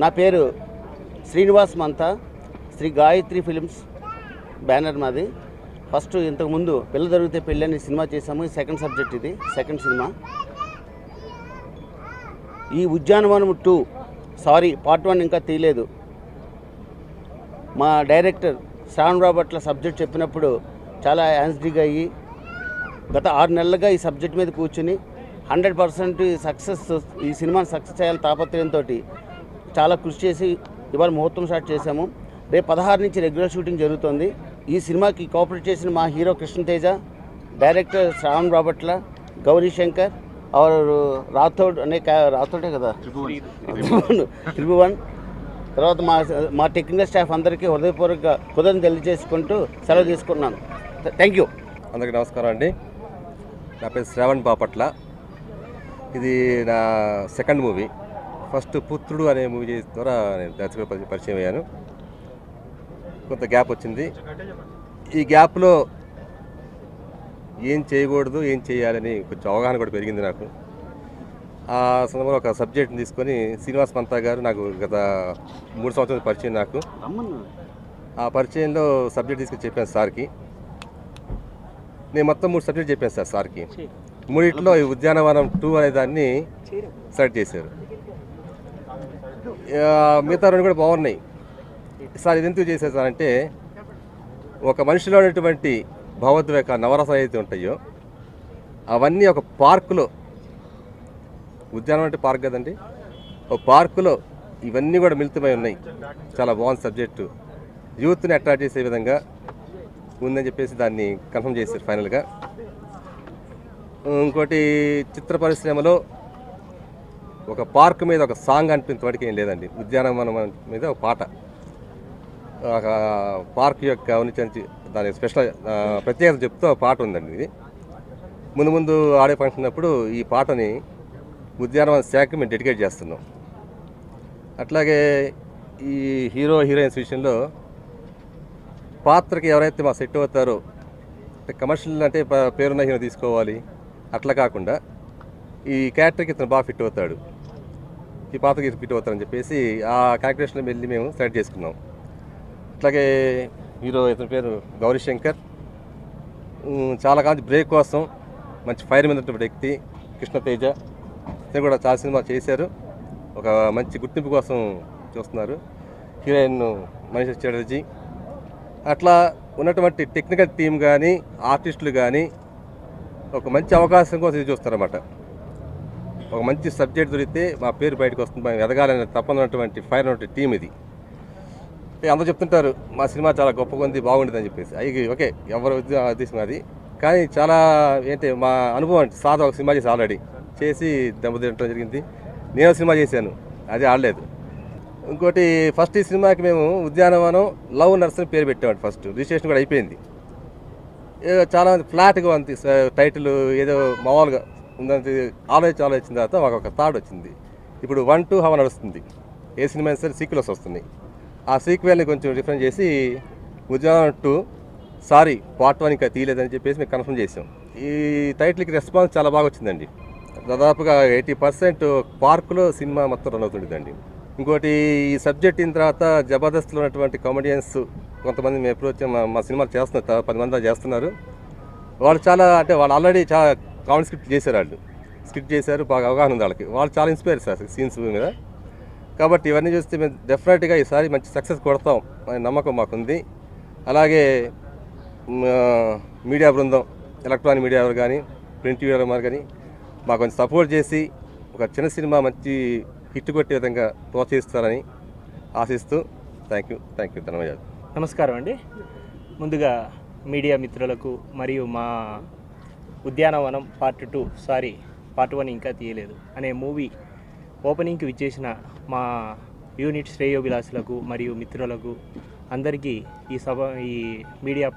నా పేరు Srinivas మంతా, Shri Gayatri films banner మాది. ఫస్ట్ ఇంతకుముందు పిల్ల దొరికితే పెళ్ళి అని సినిమా చేసాము. సెకండ్ సబ్జెక్ట్, ఇది సెకండ్ సినిమా. ఈ ఉద్యానవనం 2 సారీ పార్ట్ 1 ఇంకా తీయలేదు. మా డైరెక్టర్ శ్రావణ్ రాబర్ట్ల సబ్జెక్ట్ చెప్పినప్పుడు చాలా యాంగ్జైటీగా అయ్యి గత 6 నెలలుగా ఈ సబ్జెక్ట్ మీద కూర్చుని 100% సక్సెస్, ఈ సినిమాని సక్సెస్ చేయాలని తాపత్రయంతో చాలా కృషి చేసి ఇవాళ ముహూర్తం స్టార్ట్ చేశాము. రేపు 16 నుంచి రెగ్యులర్ షూటింగ్ జరుగుతుంది. ఈ సినిమాకి కోఆపరేట్ చేసిన మా హీరో కృష్ణతేజ, డైరెక్టర్ శ్రావణ్ రాబర్ట్ల, గౌరీ శంకర్, రాథోడ్ అనే రాథోడే కదా, త్రిభువన్, తర్వాత మా టెక్నికల్ స్టాఫ్ అందరికీ హృదయపూర్వక కృతజ్ఞతలు తెలియజేసుకుంటూ సెలవు తీసుకున్నాను. Thank you. అందరికీ నమస్కారం అండి. నా పేరు శ్రావణ్ బాపట్ల. ఇది నా సెకండ్ మూవీ. ఫస్ట్ పుత్రుడు అనే మూవీ ద్వారా నేను దర్శకుడు పరిచయం అయ్యాను. కొంత గ్యాప్ వచ్చింది. ఈ గ్యాప్లో ఏం చేయకూడదు, ఏం చేయాలని కొంచెం అవగాహన కూడా పెరిగింది నాకు. ఆ సందర్భంలో ఒక సబ్జెక్ట్ని తీసుకొని శ్రీనివాస్ మంతా గారు నాకు గత 3 సంవత్సరాల పరిచయం. నాకు ఆ పరిచయంలో సబ్జెక్ట్ తీసుకొని చెప్పాను సార్కి. నేను మొత్తం 3 సబ్జెక్ట్ చెప్పాను సార్కి. 3 ఈ ఉద్యానవనం 2 అనే దాన్ని సెలెక్ట్ చేశారు. మిగతా 2 కూడా బాగున్నాయి. సార్ ఇది ఎందుకు చేశారు సార్ అంటే, ఒక మనిషిలో ఉన్నటువంటి భావోద్వేగ నవరసాలు అయితే ఉంటాయో అవన్నీ ఒక పార్కులో, ఉద్యానవనం అంటే పార్క్ కదండి, ఒక పార్కులో ఇవన్నీ కూడా మిళితమై ఉన్నాయి. చాలా బాగుంది సబ్జెక్టు. యూత్ని అట్రాక్ట్ చేసే విధంగా ఉందని చెప్పేసి దాన్ని కన్ఫర్మ్ చేశారు ఫైనల్గా. ఇంకోటి, చిత్ర పరిశ్రమలో ఒక పార్క్ మీద ఒక సాంగ్ అనిపించవాడికి ఏం లేదండి. ఉద్యానవనం మీద ఒక పాట, ఒక పార్క్ యొక్క దాని స్పెషల్ ప్రత్యేకత చెప్తూ పాట ఉందండి. ఇది ముందు ఆడే ఫంక్షన్ అప్పుడు ఈ పాటని ఉద్యానవన శాఖకి మేము డెడికేట్ చేస్తున్నాం. అట్లాగే ఈ హీరో హీరోయిన్స్ విషయంలో పాత్రకి ఎవరైతే మా సెట్ అవుతారో, కమర్షియల్ అంటే పేరున్న హీరో తీసుకోవాలి అట్లా కాకుండా ఈ క్యారెక్టర్కి ఇతను బాగా ఫిట్ అవుతాడు, ఈ పాత్రకి ఫిట్ అవుతారని చెప్పేసి ఆ క్యాల్కులేషన్లో వెళ్ళి మేము సెలెక్ట్ చేసుకున్నాం. అట్లాగే హీరో ఇతని పేరు గౌరీ శంకర్. చాలా కాలం బ్రేక్ కోసం మంచి ఫైర్ మీద ఉన్నటువంటి వ్యక్తి కృష్ణతేజ. ఇతను కూడా చాలా సినిమా చేశారు. ఒక మంచి గుర్తింపు కోసం చూస్తున్నారు. హీరోయిన్ మనీషా చటర్జీ. అట్లా ఉన్నటువంటి టెక్నికల్ టీం కానీ ఆర్టిస్టులు కానీ ఒక మంచి అవకాశం కోసం ఇది చూస్తారన్నమాట. ఒక మంచి సబ్జెక్ట్ దొరికితే మా పేరు బయటకు వస్తుంది, మేము ఎదగాలనే తప్పనటువంటి ఫైర్ ఉన్నటువంటి టీం ఇది. అందరూ చెప్తుంటారు మా సినిమా చాలా గొప్పగా ఉంది, బాగుంటుంది అని చెప్పేసి. అవి ఓకే, ఎవరు ఉద్దేశం అది. కానీ చాలా ఏంటి మా అనుభవం అంటే, సాదా ఒక సినిమా చేసి ఆల్రెడీ చేసి దెబ్బతింటడం జరిగింది. నేను సినిమా చేశాను, అది ఆడలేదు. ఇంకోటి, ఫస్ట్ ఈ సినిమాకి మేము ఉద్యానవనం లవ్ నర్సరీ పేరు పెట్టామండి. ఫస్ట్ రిజిస్ట్రేషన్ కూడా అయిపోయింది. ఏదో చాలా ఫ్లాట్గా ఉంది టైటిల్, ఏదో మామూలుగా ఉందని ఆలోచించిన తర్వాత మాకు ఒక థాట్ వచ్చింది. ఇప్పుడు 1, 2 హవా నడుస్తుంది. ఏ సినిమా అయినా సరే సీక్వెల్స్ వస్తున్నాయి. ఆ సీక్వెల్ని కొంచెం డిఫరెంట్ చేసి ఉద్యానవనం 2 సారీ పార్ట్ 1 ఇంకా తీయలేదని చెప్పేసి మేము కన్ఫర్మ్ చేసాం. ఈ టైటిల్కి రెస్పాన్స్ చాలా బాగా వచ్చిందండి. దాదాపుగా 80% పార్కులో సినిమా మొత్తం రన్ అవుతుండేదండి. ఇంకోటి, ఈ సబ్జెక్ట్ అయిన తర్వాత జబర్దస్త్లో ఉన్నటువంటి కామెడియన్స్ కొంతమంది మేము అప్రోచ్ మా సినిమాలు చేస్తున్నారు, 10 మంది చేస్తున్నారు. వాళ్ళు చాలా అంటే వాళ్ళు ఆల్రెడీ చాలా కామెడీ స్క్రిప్ట్ చేశారు, బాగా అవగాహన ఉంది వాళ్ళకి. వాళ్ళు చాలా ఇన్స్పైర్ సార్ సీన్స్ మీద. కాబట్టి ఇవన్నీ చూస్తే మేము డెఫినెట్గా ఈసారి మంచి సక్సెస్ కొడతాం అనే నమ్మకం మాకుంది. అలాగే మీడియా బృందం, ఎలక్ట్రానిక్ మీడియా వారు కానీ ప్రింట్ మీడియా వారు కానీ మాకు కొంచెం సపోర్ట్ చేసి ఒక చిన్న సినిమా మంచి హిట్ కొట్టే విధంగా ప్రోత్సహిస్తారని ఆశిస్తూ థ్యాంక్ యూ ధన్యవాదాలు. నమస్కారం అండి. ముందుగా మీడియా మిత్రులకు మరియు మా ఉద్యానవనం పార్ట్ 2 సారీ పార్ట్ 1 ఇంకా తీయలేదు అనే మూవీ ఓపెనింగ్కి విచ్చేసిన మా యూనిట్ శ్రేయోభిలాసులకు మరియు మిత్రులకు అందరికీ ఈ మీడియా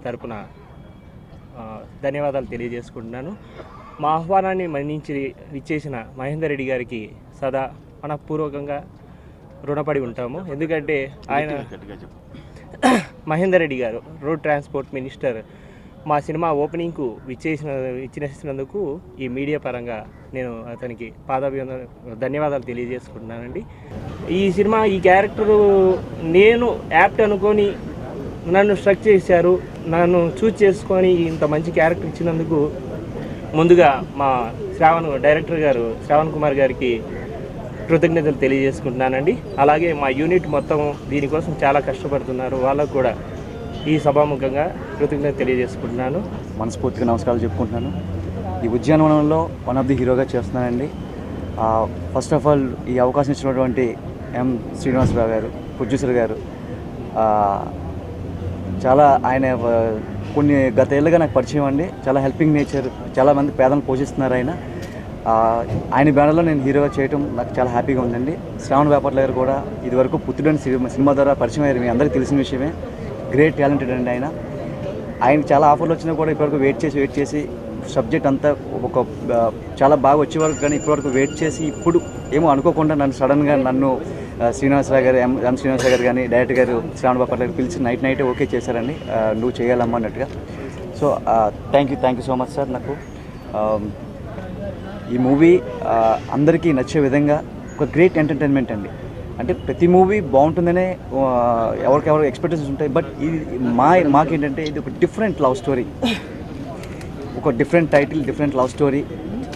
తరపున ధన్యవాదాలు తెలియజేసుకుంటున్నాను. మా ఆహ్వానాన్ని మన్నించి విచ్చేసిన మహేందర్ రెడ్డి గారికి సదా మనపూర్వకంగా రుణపడి ఉంటాము. ఎందుకంటే ఆయన మహేందర్ రెడ్డి గారు రోడ్ ట్రాన్స్పోర్ట్ మినిస్టర్ మా సినిమా ఓపెనింగ్కు ఇచ్చినందుకు ఈ మీడియా పరంగా నేను అతనికి ధన్యవాదాలు తెలియజేసుకుంటున్నానండి. ఈ సినిమా ఈ క్యారెక్టరు నేను యాప్ట్ అనుకొని నన్ను స్ట్రక్ చేశారు, నన్ను చూజ్ చేసుకొని ఇంత మంచి క్యారెక్టర్ ఇచ్చినందుకు ముందుగా మా డైరెక్టర్ గారు శ్రావణ్ కుమార్ గారికి కృతజ్ఞతలు తెలియజేసుకుంటున్నానండి. అలాగే మా యూనిట్ మొత్తం దీనికోసం చాలా కష్టపడుతున్నారు, వాళ్ళకు కూడా ఈ సభాముఖంగా కృతజ్ఞత తెలియజేసుకుంటున్నాను. మనస్ఫూర్తిగా నమస్కారాలు చెప్పుకుంటున్నాను. ఈ ఉద్యానవనంలో వన్ ఆఫ్ ది హీరోగా చేస్తున్నానండి. ఫస్ట్ ఆఫ్ ఆల్ ఈ అవకాశం ఇచ్చినటువంటి ఎం శ్రీనివాసరావు గారు, ప్రొడ్యూసర్ గారు, చాలా ఆయన కొన్ని గత ఏళ్ళుగా నాకు పరిచయం అండి. చాలా హెల్పింగ్ నేచర్, చాలామంది పేదలను పోషిస్తున్నారు ఆయన. ఆయన బ్యానర్లో నేను హీరోగా చేయడం నాకు చాలా హ్యాపీగా ఉందండి. శ్రావణ్ బాపట్ల గారు కూడా ఇదివరకు పుత్రుడని సినిమా ద్వారా పరిచయం అయ్యారు, మీ అందరికీ తెలిసిన విషయమే. గ్రేట్ టాలెంటెడ్ అండి ఆయన. ఆయనకి చాలా ఆఫర్లు వచ్చినా కూడా ఇప్పటివరకు వెయిట్ చేసి సబ్జెక్ట్ అంతా చాలా బాగా వచ్చేవారు, కానీ ఇప్పటివరకు వెయిట్ చేసి ఇప్పుడు ఏమో అనుకోకుండా సడన్గా నన్ను శ్రీనివాసరావు గారు, ఎం శ్రీనివాసరావు గారు కానీ డైరెక్టర్ గారు శ్రావణ్ బాపట్ల గారు పిలిచి నైటే ఓకే చేశారండి, నువ్వు చేయాలమ్మా అన్నట్టుగా. So thank you so much sir. నాకు ఈ మూవీ అందరికీ నచ్చే విధంగా ఒక గ్రేట్ ఎంటర్టైన్మెంట్ అండి. అంటే ప్రతి మూవీ బాగుంటుందనే ఎవరికెవరు ఎక్స్పెక్టేషన్స్ ఉంటాయి, బట్ ఇది మాకేంటంటే ఇది ఒక డిఫరెంట్ లవ్ స్టోరీ, ఒక different title, different love story,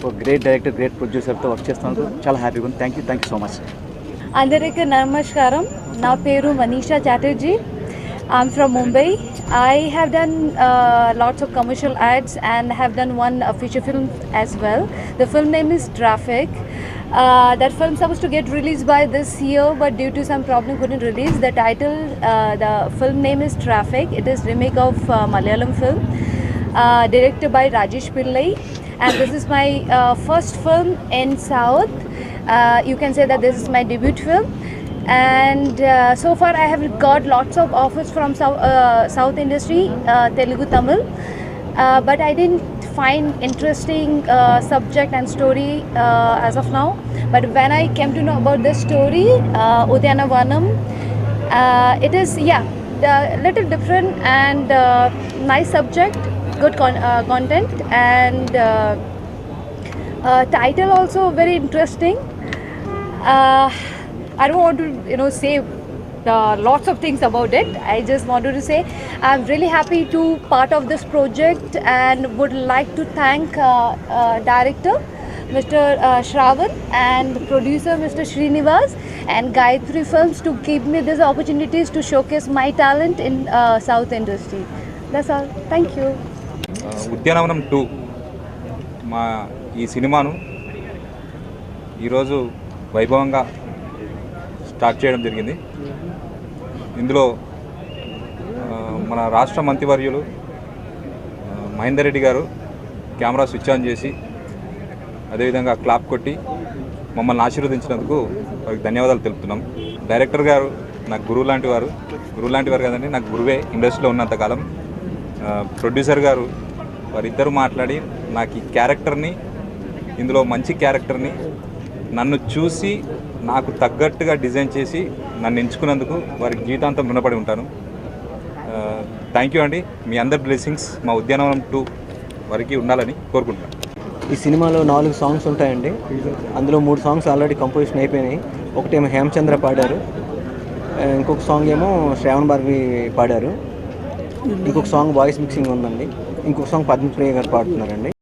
ఒక గ్రేట్ డైరెక్టర్, గ్రేట్ ప్రొడ్యూసర్తో వర్క్ చేస్తున్నందుకు చాలా హ్యాపీగా ఉంది. Thank you so much. అందరికీ నమస్కారం. నా పేరు Manisha Chatterjee. I'm from Mumbai. I have done lots of commercial ads and have done one feature film as well. The film name is Traffic. That film supposed to get released by this year, but due to some problem couldn't release. The title, the film name is Traffic. It is remake of Malayalam film, directed by Rajesh Pillai, and this is my first film in South. You can say that this is my debut film. And so far I have got lots of offers from South industry, Telugu, Tamil, but I didn't find interesting subject and story as of now. But when I came to know about this story, Udyanavanam, it is little different and nice subject, good content, and title also very interesting. I don't want to say lots of things about it. I just wanted to say I'm really happy to part of this project and would like to thank director Mr. Shravan and producer Mr. Srinivas and Gayatri Films to give me these opportunities to showcase my talent in South industry. That's all. Thank you. ఉద్యానవనం 2 మా ఈ సినిమాను ఈరోజు వైభవంగా start చేయడం జరిగింది. ఇందులో మన రాష్ట్ర మంత్రివర్యులు మహేందర్ రెడ్డి గారు కెమెరా స్విచ్ ఆన్ చేసి అదేవిధంగా క్లాప్ కొట్టి మమ్మల్ని ఆశీర్వదించినందుకు వారికి ధన్యవాదాలు తెలుపుతున్నాం. డైరెక్టర్ గారు నాకు గురువు లాంటి వారు కదండి, నాకు గురువే ఇండస్ట్రీలో ఉన్నంతకాలం. ప్రొడ్యూసర్ గారు వారిద్దరూ మాట్లాడి నాకు ఈ క్యారెక్టర్ని, ఇందులో మంచి క్యారెక్టర్ని నన్ను చూసి నాకు తగ్గట్టుగా డిజైన్ చేసి నన్ను ఎంచుకున్నందుకు వారికి జీవితాంతం రుణపడి ఉంటాను. థ్యాంక్ యూ అండి. మీ అందరి బ్లెస్సింగ్స్ మా ఉద్యానవనం 2 వరకు ఉండాలని కోరుకుంటున్నాను. ఈ సినిమాలో 4 సాంగ్స్ ఉంటాయండి. అందులో 3 సాంగ్స్ ఆల్రెడీ కంపోజిషన్ అయిపోయినాయి. ఒకటేమో హేమచంద్ర పాడారు, ఇంకొక సాంగ్ ఏమో శ్రావణ్ భార్గవి పాడారు, ఇంకొక సాంగ్ వాయిస్ మిక్సింగ్ ఉందండి, ఇంకొక సాంగ్ పద్మప్రియ గారు పాడుతున్నారండి.